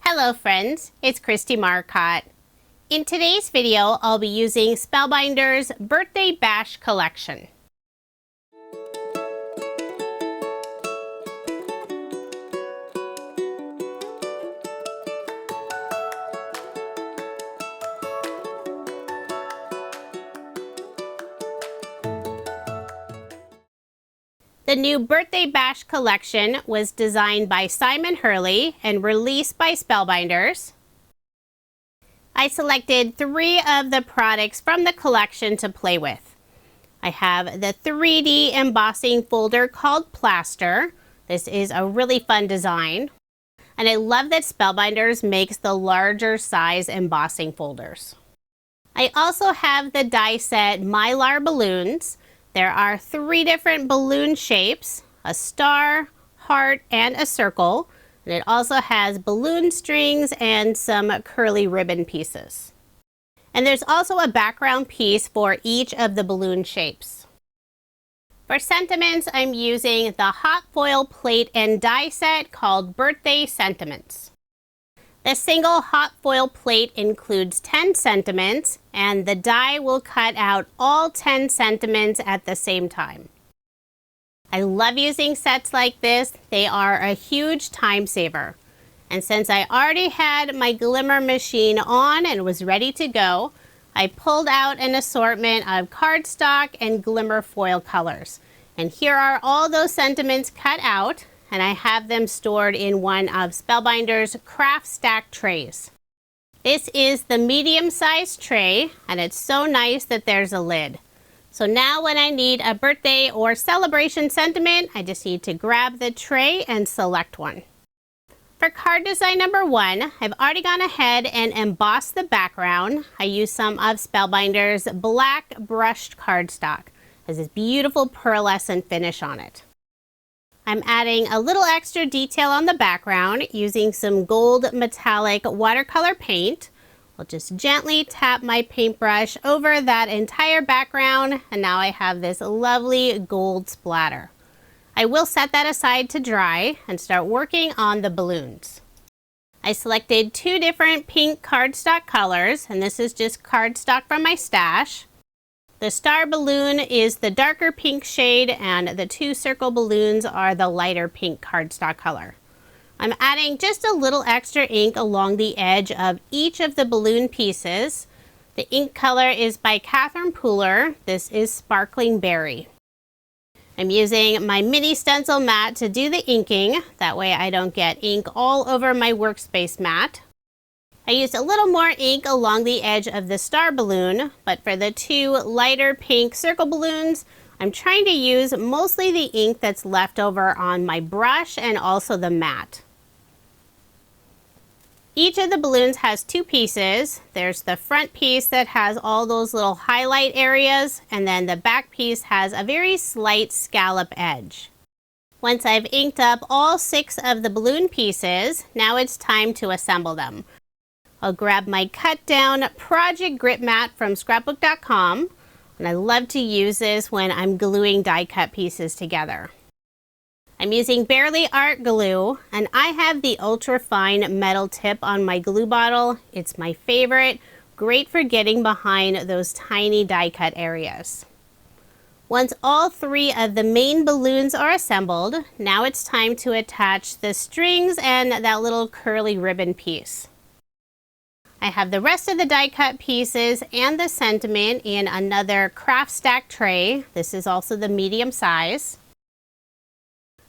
Hello friends, it's Kristie Marcotte. In today's video, I'll be using Spellbinders' Birthday Bash collection. The new Birthday Bash collection was designed by Hurley and released by Spellbinders. I selected 3 of the products from the collection to play with. I have the 3D embossing folder called Plaster. This is a really fun design. And I love that Spellbinders makes the larger size embossing folders. I also have the die set Mylar balloons. There are 3 different balloon shapes, a star, heart, and a circle. And it also has balloon strings and some curly ribbon pieces. And there's also a background piece for each of the balloon shapes. For sentiments, I'm using the hot foil plate and die set called Birthday Sentiments. The single hot foil plate includes 10 sentiments, and the die will cut out all 10 sentiments at the same time. I love using sets like this. They are a huge time saver. And since I already had my Glimmer machine on and was ready to go, I pulled out an assortment of cardstock and Glimmer foil colors. And here are all those sentiments cut out, and I have them stored in one of Spellbinders' craft stack trays. This is the medium-sized tray, and it's so nice that there's a lid. So now when I need a birthday or celebration sentiment, I just need to grab the tray and select one. For card design number 1, I've already gone ahead and embossed the background. I used some of Spellbinders' black brushed cardstock. It has this beautiful pearlescent finish on it. I'm adding a little extra detail on the background using some gold metallic watercolor paint. I'll just gently tap my paintbrush over that entire background, and now I have this lovely gold splatter. I will set that aside to dry and start working on the balloons. I selected 2 different pink cardstock colors, and this is just cardstock from my stash. The star balloon is the darker pink shade, and the 2 circle balloons are the lighter pink cardstock color. I'm adding just a little extra ink along the edge of each of the balloon pieces. The ink color is by Catherine Pooler. This is Sparkling Berry. I'm using my mini Stencil Mat to do the inking. That way I don't get ink all over my workspace mat. I used a little more ink along the edge of the star balloon, but for the 2 lighter pink circle balloons, I'm trying to use mostly the ink that's left over on my brush and also the mat. Each of the balloons has 2 pieces. There's the front piece that has all those little highlight areas, and then the back piece has a very slight scallop edge. Once I've inked up all 6 of the balloon pieces, now it's time to assemble them. I'll grab my cut down project grip mat from scrapbook.com, and I love to use this when I'm gluing die cut pieces together. I'm using Barely Art glue, and I have the ultra fine metal tip on my glue bottle. It's my favorite, great for getting behind those tiny die cut areas. Once all 3 of the main balloons are assembled, now it's time to attach the strings and that little curly ribbon piece. I have the rest of the die cut pieces and the sentiment in another craft stack tray. This is also the medium size.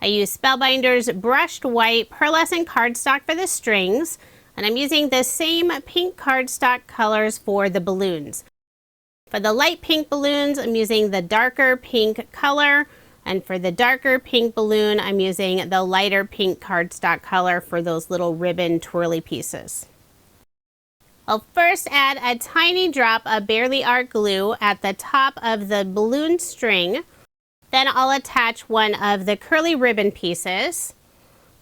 I use Spellbinders' brushed white pearlescent cardstock for the strings, and I'm using the same pink cardstock colors for the balloons. For the light pink balloons, I'm using the darker pink color, and for the darker pink balloon, I'm using the lighter pink cardstock color for those little ribbon twirly pieces. I'll first add a tiny drop of Barely Art glue at the top of the balloon string. Then I'll attach one of the curly ribbon pieces.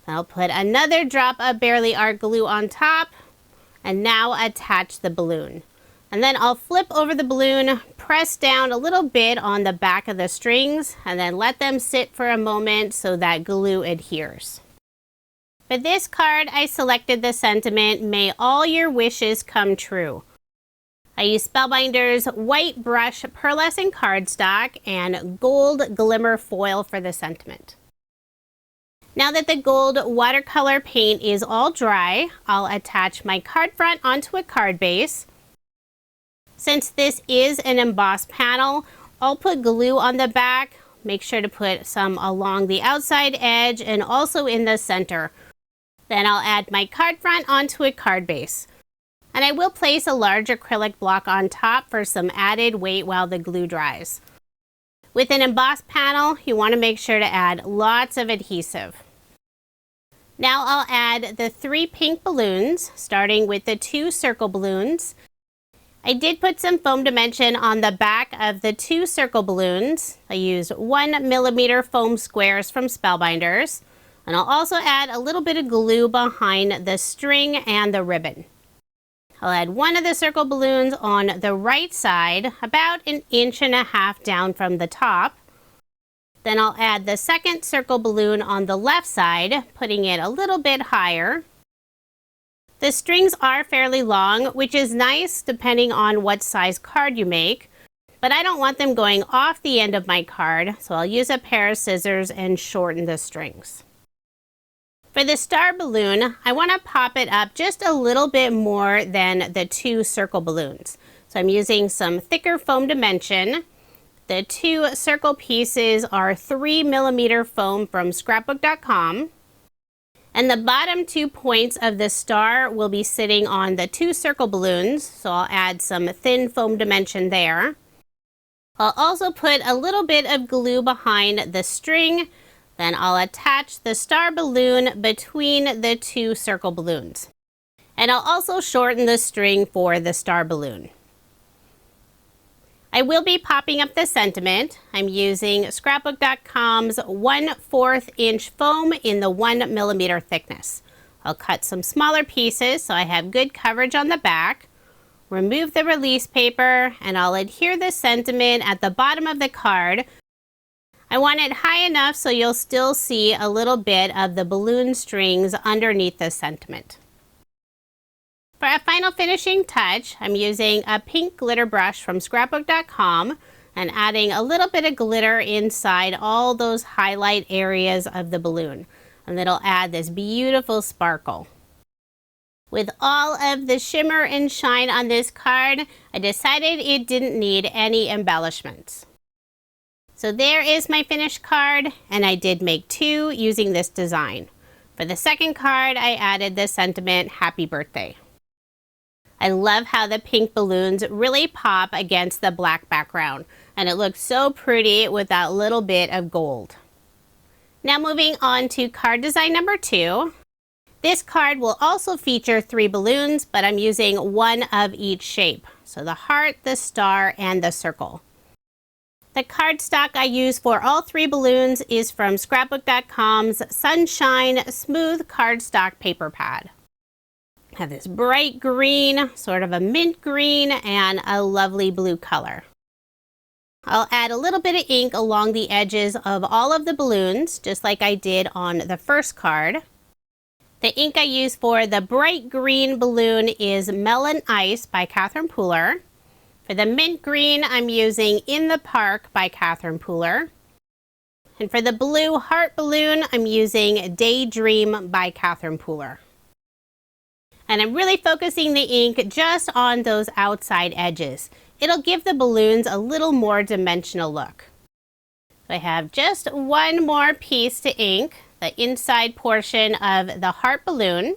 I'll put another drop of Barely Art glue on top, and now attach the balloon. And then I'll flip over the balloon, press down a little bit on the back of the strings, and then let them sit for a moment so that glue adheres. For this card, I selected the sentiment, "May all your wishes come true." I used Spellbinders white brush pearlescent cardstock and gold glimmer foil for the sentiment. Now that the gold watercolor paint is all dry, I'll attach my card front onto a card base. Since this is an embossed panel, I'll put glue on the back. Make sure to put some along the outside edge and also in the center. Then I'll add my card front onto a card base. And I will place a large acrylic block on top for some added weight while the glue dries. With an embossed panel, you want to make sure to add lots of adhesive. Now I'll add the 3 pink balloons, starting with the 2 circle balloons. I did put some foam dimension on the back of the 2 circle balloons. I used 1mm foam squares from Spellbinders. And I'll also add a little bit of glue behind the string and the ribbon. I'll add one of the circle balloons on the right side, about 1.5 inches down from the top. Then I'll add the second circle balloon on the left side, putting it a little bit higher. The strings are fairly long, which is nice depending on what size card you make, but I don't want them going off the end of my card, so I'll use a pair of scissors and shorten the strings. For the star balloon, I want to pop it up just a little bit more than the 2 circle balloons. So I'm using some thicker foam dimension. The 2 circle pieces are 3mm foam from scrapbook.com. And the bottom 2 points of the star will be sitting on the 2 circle balloons, so I'll add some thin foam dimension there. I'll also put a little bit of glue behind the string. Then I'll attach the star balloon between the 2 circle balloons. And I'll also shorten the string for the star balloon. I will be popping up the sentiment. I'm using scrapbook.com's 1/4 inch foam in the 1mm thickness. I'll cut some smaller pieces so I have good coverage on the back. Remove the release paper and I'll adhere the sentiment at the bottom of the card. I want it high enough so you'll still see a little bit of the balloon strings underneath the sentiment. For a final finishing touch, I'm using a pink glitter brush from scrapbook.com and adding a little bit of glitter inside all those highlight areas of the balloon. And it'll add this beautiful sparkle. With all of the shimmer and shine on this card, I decided it didn't need any embellishments. So there is my finished card, and I did make 2 using this design. For the second card, I added the sentiment, "Happy Birthday." I love how the pink balloons really pop against the black background, and it looks so pretty with that little bit of gold. Now moving on to card design number 2. This card will also feature 3 balloons, but I'm using 1 of each shape. So the heart, the star, and the circle. The cardstock I use for all 3 balloons is from scrapbook.com's Sunshine Smooth Cardstock Paper Pad. I have this bright green, sort of a mint green, and a lovely blue color. I'll add a little bit of ink along the edges of all of the balloons, just like I did on the first card. The ink I use for the bright green balloon is Melon Ice by Catherine Pooler. For the mint green, I'm using In the Park by Catherine Pooler. And for the blue heart balloon, I'm using Daydream by Catherine Pooler. And I'm really focusing the ink just on those outside edges. It'll give the balloons a little more dimensional look. So I have just 1 more piece to ink, the inside portion of the heart balloon.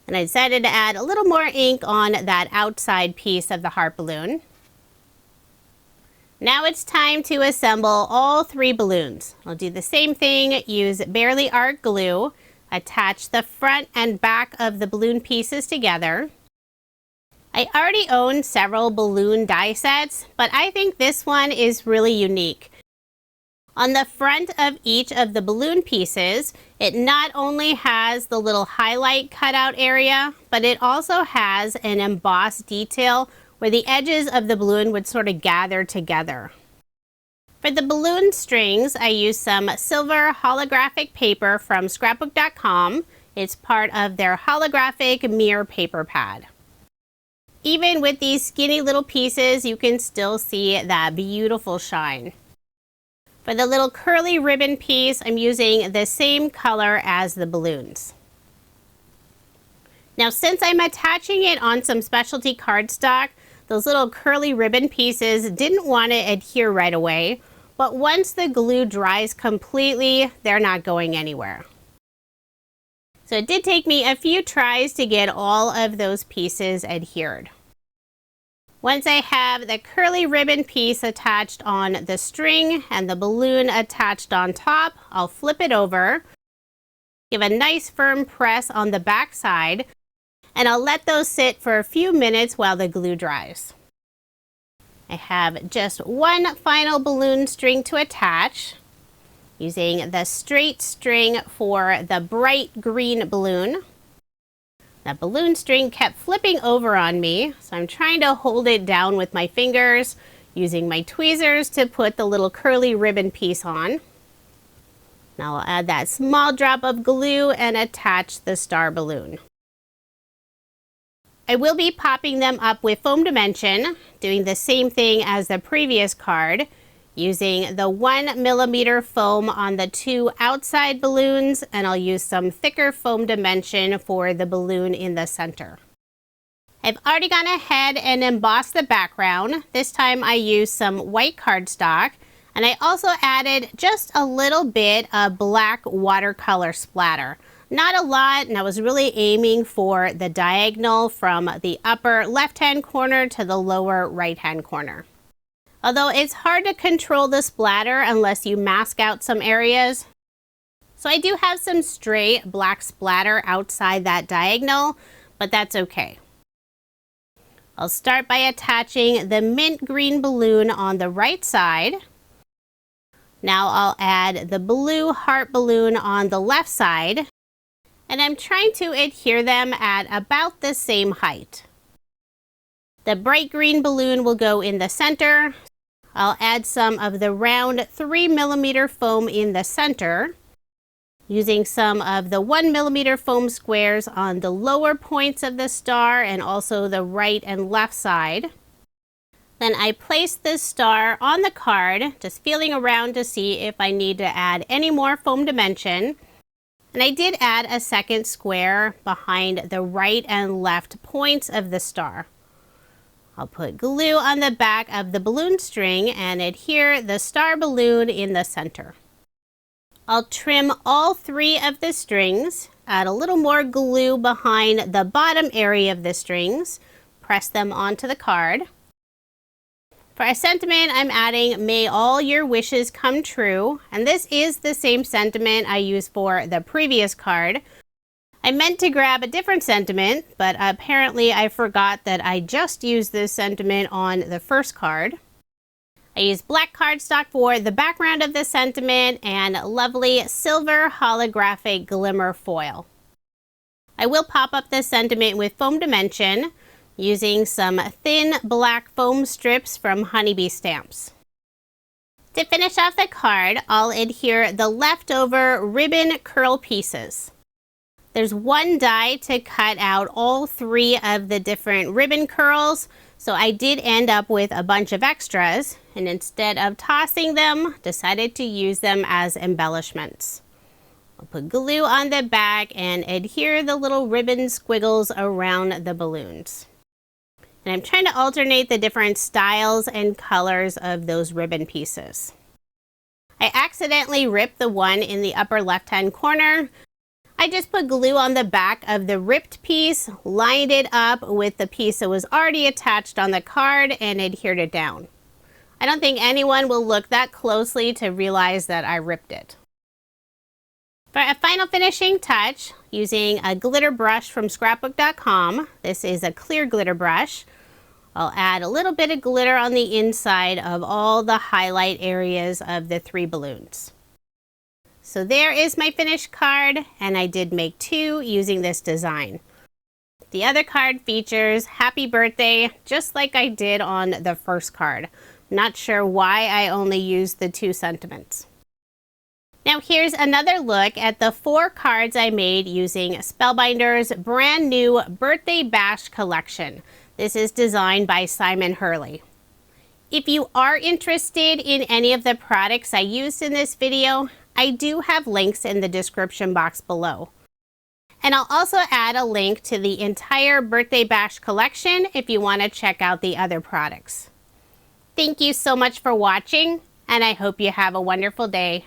And I decided to add a little more ink on that outside piece of the heart balloon. Now it's time to assemble all 3 balloons. I'll do the same thing, use Barely Art glue, attach the front and back of the balloon pieces together. I already own several balloon die sets, but I think this one is really unique. On the front of each of the balloon pieces, it not only has the little highlight cutout area, but it also has an embossed detail where the edges of the balloon would sort of gather together. For the balloon strings, I used some silver holographic paper from scrapbook.com. It's part of their holographic mirror paper pad. Even with these skinny little pieces, you can still see that beautiful shine. For the little curly ribbon piece, I'm using the same color as the balloons. Now, since I'm attaching it on some specialty cardstock, those little curly ribbon pieces didn't want to adhere right away, but once the glue dries completely, they're not going anywhere. So it did take me a few tries to get all of those pieces adhered. Once I have the curly ribbon piece attached on the string and the balloon attached on top, I'll flip it over, give a nice firm press on the back side, and I'll let those sit for a few minutes while the glue dries. I have just one final balloon string to attach, using the straight string for the bright green balloon. That balloon string kept flipping over on me, so I'm trying to hold it down with my fingers, using my tweezers to put the little curly ribbon piece on. Now I'll add that small drop of glue and attach the star balloon. I will be popping them up with foam dimension, doing the same thing as the previous card, using the 1 millimeter foam on the 2 outside balloons, and I'll use some thicker foam dimension for the balloon in the center. I've already gone ahead and embossed the background. This time I used some white cardstock, and I also added just a little bit of black watercolor splatter. Not a lot, and I was really aiming for the diagonal from the upper left-hand corner to the lower right-hand corner. Although it's hard to control the splatter unless you mask out some areas. So I do have some stray black splatter outside that diagonal, but that's okay. I'll start by attaching the mint green balloon on the right side. Now I'll add the blue heart balloon on the left side. And I'm trying to adhere them at about the same height. The bright green balloon will go in the center. I'll add some of the round 3 millimeter foam in the center, using some of the 1 millimeter foam squares on the lower points of the star and also the right and left side. Then I place this star on the card, just feeling around to see if I need to add any more foam dimension. And I did add a second square behind the right and left points of the star. I'll put glue on the back of the balloon string and adhere the star balloon in the center. I'll trim all 3 of the strings, add a little more glue behind the bottom area of the strings, press them onto the card. For a sentiment, I'm adding "May all your wishes come true," and this is the same sentiment I used for the previous card. I meant to grab a different sentiment, but apparently I forgot that I just used this sentiment on the first card. I used black cardstock for the background of the sentiment and lovely silver holographic glimmer foil. I will pop up this sentiment with foam dimension, using some thin black foam strips from Honeybee Stamps. To finish off the card, I'll adhere the leftover ribbon curl pieces. There's one die to cut out all 3 of the different ribbon curls, so I did end up with a bunch of extras, and instead of tossing them, decided to use them as embellishments. I'll put glue on the back and adhere the little ribbon squiggles around the balloons. And I'm trying to alternate the different styles and colors of those ribbon pieces. I accidentally ripped the one in the upper left-hand corner. I just put glue on the back of the ripped piece, lined it up with the piece that was already attached on the card, and adhered it down. I don't think anyone will look that closely to realize that I ripped it. For a final finishing touch, using a glitter brush from scrapbook.com, this is a clear glitter brush, I'll add a little bit of glitter on the inside of all the highlight areas of the 3 balloons. So there is my finished card, and I did make 2 using this design. The other card features "Happy Birthday," just like I did on the first card. Not sure why I only used the 2 sentiments. Now here's another look at the 4 cards I made using Spellbinders' brand new Birthday Bash collection. This is designed by Simon Hurley. If you are interested in any of the products I used in this video, I do have links in the description box below. And I'll also add a link to the entire Birthday Bash collection if you want to check out the other products. Thank you so much for watching, and I hope you have a wonderful day.